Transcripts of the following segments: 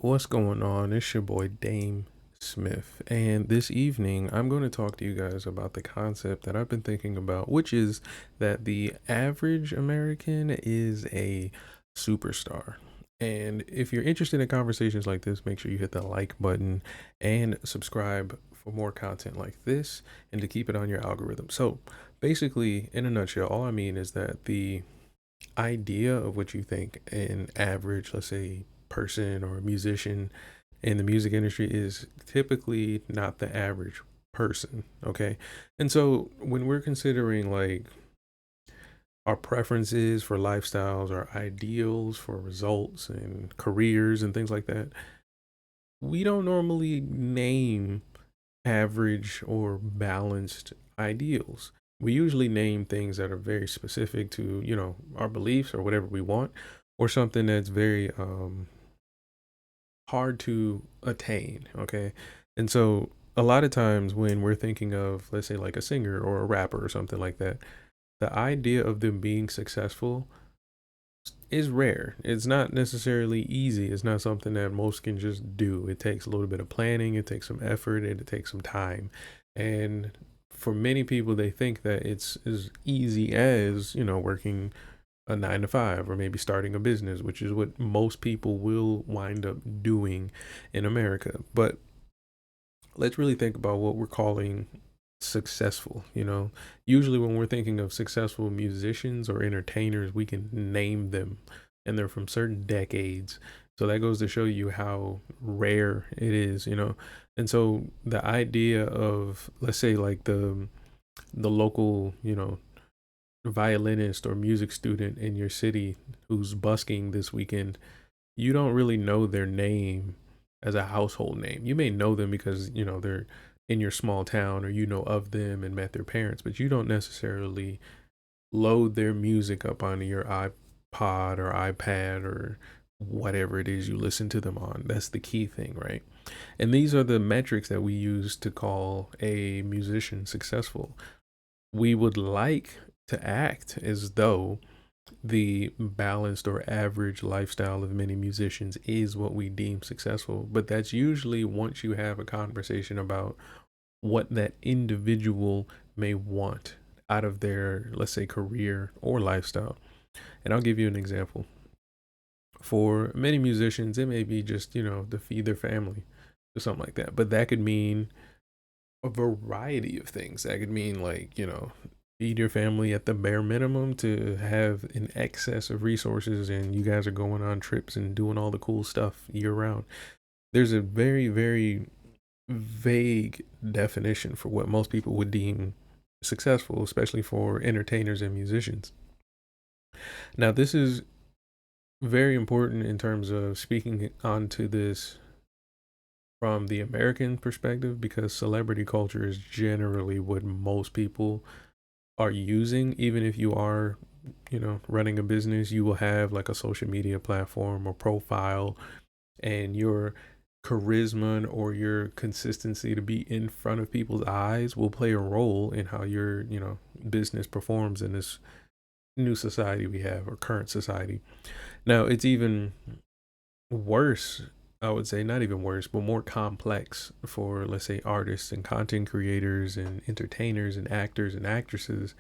What's going on? It's your boy DameSmiff, and this evening I'm going to talk to you guys about the concept that I've been thinking about, which is that the average American is a superstar. And if you're interested in conversations like this, make sure you hit the like button and subscribe for more content like this and to keep it on your algorithm. So, basically, in a nutshell, all I mean is that the idea of what you think an average, let's say, person or musician in the music industry is typically not the average person. Okay. And so when we're considering like our preferences for lifestyles, our ideals for results and careers and things like that, we don't normally name average or balanced ideals. We usually name things that are very specific to, our beliefs or whatever we want, or something that's very hard to attain. Okay. And so a lot of times when we're thinking of, let's say, like a singer or a rapper or something like that, the idea of them being successful is rare. It's not necessarily easy. It's not something that most can just do. It takes a little bit of planning, it takes some effort, and it takes some time. And for many people, they think that it's as easy as, working a 9 to 5 or maybe starting a business, which is what most people will wind up doing in America. But let's really think about what we're calling successful. Usually when we're thinking of successful musicians or entertainers, we can name them and they're from certain decades. So that goes to show you how rare it is. And so the idea of, let's say, like the local, violinist or music student in your city who's busking this weekend, you don't really know their name as a household name. You may know them because, they're in your small town or you know of them and met their parents, but you don't necessarily load their music up onto your iPod or iPad or whatever it is you listen to them on. That's the key thing, right? And these are the metrics that we use to call a musician successful. We would like to act as though the balanced or average lifestyle of many musicians is what we deem successful. But that's usually once you have a conversation about what that individual may want out of their, let's say, career or lifestyle. And I'll give you an example. For many musicians, it may be just, to feed their family or something like that. But that could mean a variety of things. That could mean, like, feed your family at the bare minimum to have an excess of resources and you guys are going on trips and doing all the cool stuff year round. There's a very, very vague definition for what most people would deem successful, especially for entertainers and musicians. Now, this is very important in terms of speaking onto this from the American perspective because celebrity culture is generally what most people are using. Even if you are, running a business, you will have like a social media platform or profile, and your charisma or your consistency to be in front of people's eyes will play a role in how your, business performs in this new society we have, or current society. Now, it's even worse, I would say, not even worse, but more complex for, let's say, artists and content creators and entertainers and actors and actresses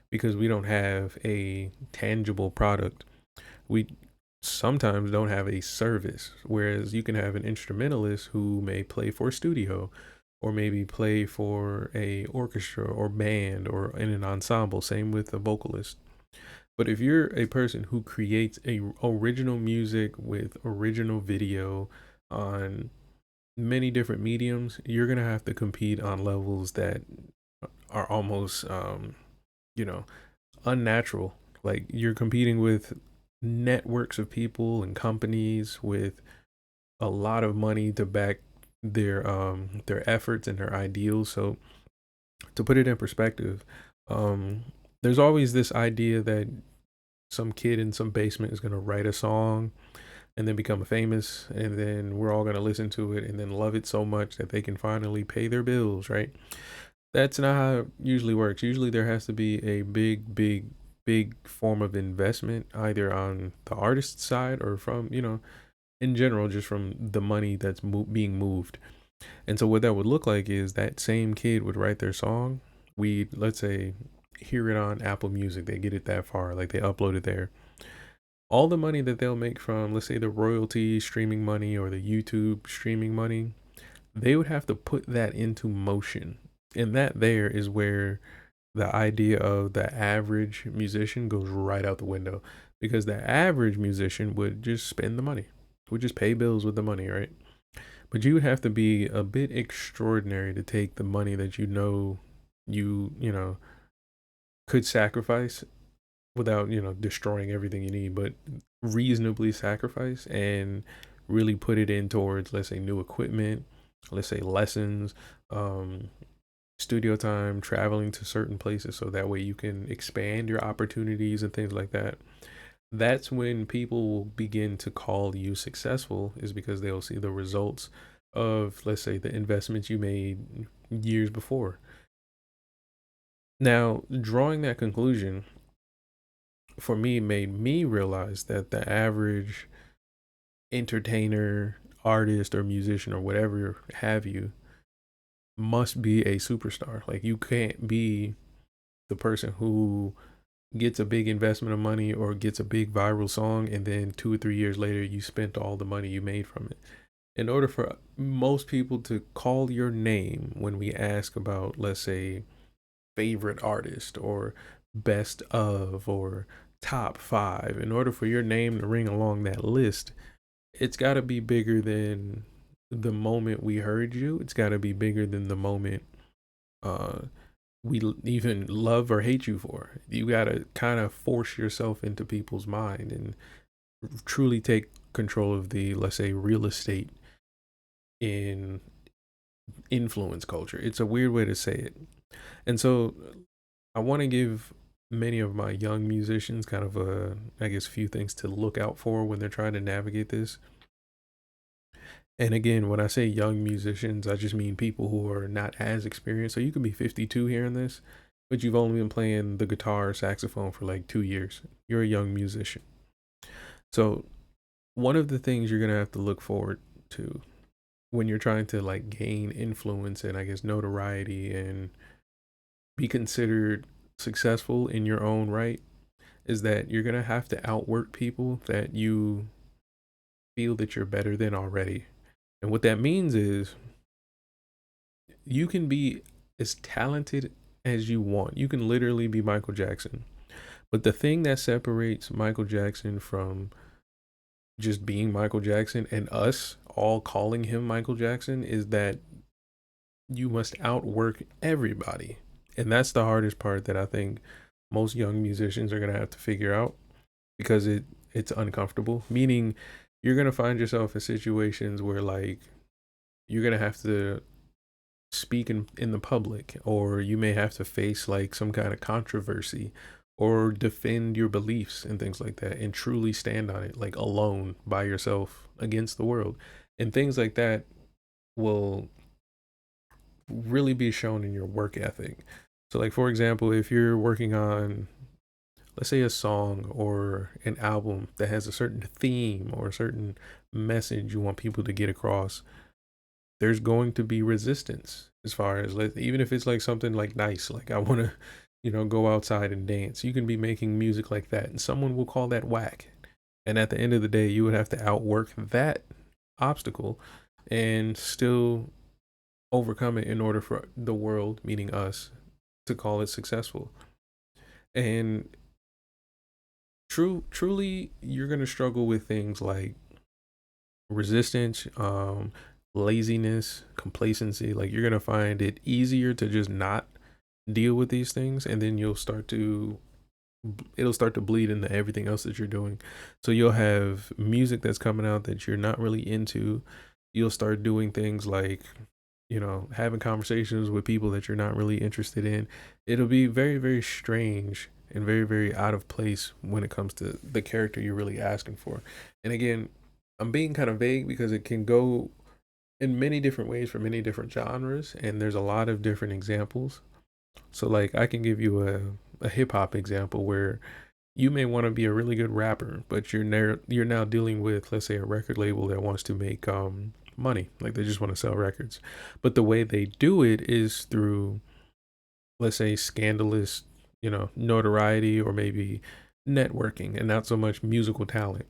because we don't have a tangible product. We sometimes don't have a service, whereas you can have an instrumentalist who may play for a studio or maybe play for a orchestra or band or in an ensemble. Same with a vocalist. But if you're a person who creates a original music with original video on many different mediums, you're gonna have to compete on levels that are almost you know, unnatural. Like you're competing with networks of people and companies with a lot of money to back their efforts and their ideals. So to put it in perspective, um there's always this idea that some kid in some basement is going to write a song and then become famous, and then we're all going to listen to it and then love it so much that they can finally pay their bills, right? That's not how it usually works. Usually there has to be a big form of investment either on the artist side or from, in general, just from the money that's being moved. And so what that would look like is that same kid would write their song. We, let's say, hear it on Apple Music. They get it that far, like they upload it there. All the money that they'll make from, let's say, the royalty streaming money or the YouTube streaming money, they would have to put that into motion. And that there is where the idea of the average musician goes right out the window, because the average musician would just spend the money, would just pay bills with the money, right? But you would have to be a bit extraordinary to take the money that you know could sacrifice without destroying everything you need, but reasonably sacrifice and really put it in towards, let's say, new equipment, let's say lessons, um studio time, traveling to certain places so that way you can expand your opportunities and things like that. That's when people will begin to call you successful, is because they'll see the results of, let's say, the investments you made years before. Now, drawing that conclusion for me made me realize that the average entertainer, artist, or musician, or whatever have you, must be a superstar. Like, you can't be the person who gets a big investment of money or gets a big viral song and then 2 or 3 years later you spent all the money you made from it. In order for most people to call your name when we ask about, let's say, favorite artist or best of or top five, in order for your name to ring along that list, it's got to be bigger than the moment we heard you. It's got to be bigger than the moment uh we even love or hate you for. You got to kind of force yourself into people's mind and truly take control of the, let's say, real estate in influence culture. It's a weird way to say it. And so I want to give many of my young musicians kind of a, I guess, few things to look out for when they're trying to navigate this. And again, when I say young musicians, I just mean people who are not as experienced. So you could be 52 hearing this, but you've only been playing the guitar or saxophone for like 2 years. You're a young musician. So one of the things you're going to have to look forward to when you're trying to like gain influence and, I guess, notoriety and be considered successful in your own right is that you're going to have to outwork people that you feel that you're better than already. And what that means is you can be as talented as you want. You can literally be Michael Jackson. But the thing that separates Michael Jackson from just being Michael Jackson and us all calling him Michael Jackson is that you must outwork everybody. And that's the hardest part that I think most young musicians are going to have to figure out, because it's uncomfortable. Meaning you're going to find yourself in situations where, like, you're going to have to speak in the public, or you may have to face like some kind of controversy or defend your beliefs and things like that and truly stand on it, like alone by yourself against the world. And things like that will really be shown in your work ethic. So, like, for example, if you're working on, let's say, a song or an album that has a certain theme or a certain message you want people to get across, there's going to be resistance, as far as, even if it's like something like nice, like I want to, go outside and dance. You can be making music like that and someone will call that whack. And at the end of the day, you would have to outwork that obstacle and still overcome it in order for the world, meaning us, to call it successful. And truly, you're going to struggle with things like resistance, laziness, complacency. Like, you're going to find it easier to just not deal with these things, and then it'll start to bleed into everything else that you're doing. So you'll have music that's coming out that you're not really into. You'll start doing things like, having conversations with people that you're not really interested in. It'll be very, very strange and very, very out of place when it comes to the character you're really asking for. And again, I'm being kind of vague because it can go in many different ways for many different genres, and there's a lot of different examples. So, like, I can give you a hip hop example where You may want to be a really good rapper, but you're now dealing with, let's say, a record label that wants to make money, like they just want to sell records. But the way they do it is through, let's say, scandalous, notoriety, or maybe networking and not so much musical talent.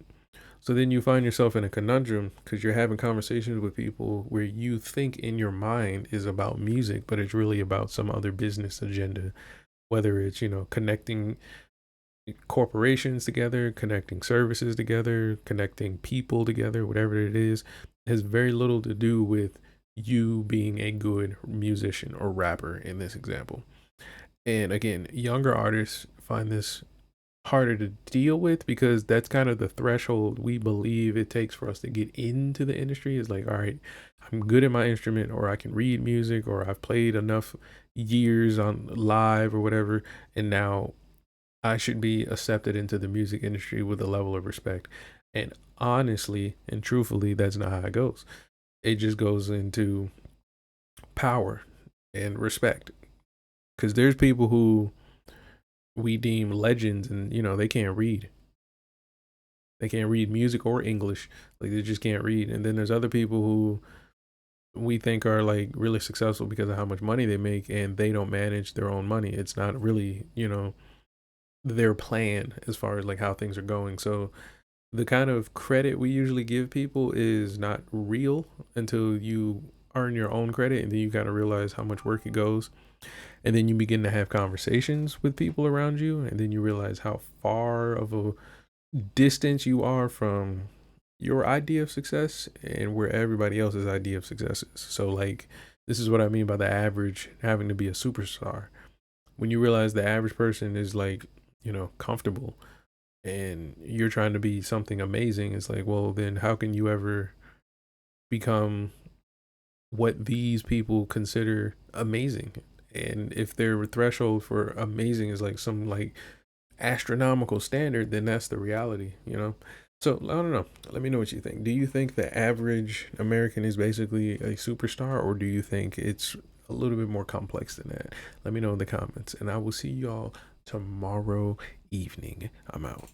So then you find yourself in a conundrum because you're having conversations with people where you think in your mind is about music, but it's really about some other business agenda, whether it's, connecting corporations together, connecting services together, connecting people together, whatever it is, has very little to do with you being a good musician or rapper in this example. And again, younger artists find this harder to deal with because that's kind of the threshold we believe it takes for us to get into the industry. Is like, all right, I'm good at my instrument, or I can read music, or I've played enough years on live or whatever, and now I should be accepted into the music industry with a level of respect. And honestly and truthfully, that's not how it goes. It just goes into power and respect. Because there's people who we deem legends, and they can't read. They can't read music or English. Like, they just can't read. And then there's other people who we think are like really successful because of how much money they make, and they don't manage their own money. It's not really, their plan as far as like how things are going. So the kind of credit we usually give people is not real until you earn your own credit, and then you gotta realize how much work it goes. And then you begin to have conversations with people around you, and then you realize how far of a distance you are from your idea of success and where everybody else's idea of success is. So like, this is what I mean by the average having to be a superstar. When you realize the average person is like, comfortable, and you're trying to be something amazing, it's like, well, then how can you ever become what these people consider amazing? And if their threshold for amazing is like some like astronomical standard, then that's the reality. So I don't know. Let me know what you think. Do you think the average American is basically a superstar, or do you think it's a little bit more complex than that? Let me know in the comments, and I will see y'all tomorrow evening. I'm out.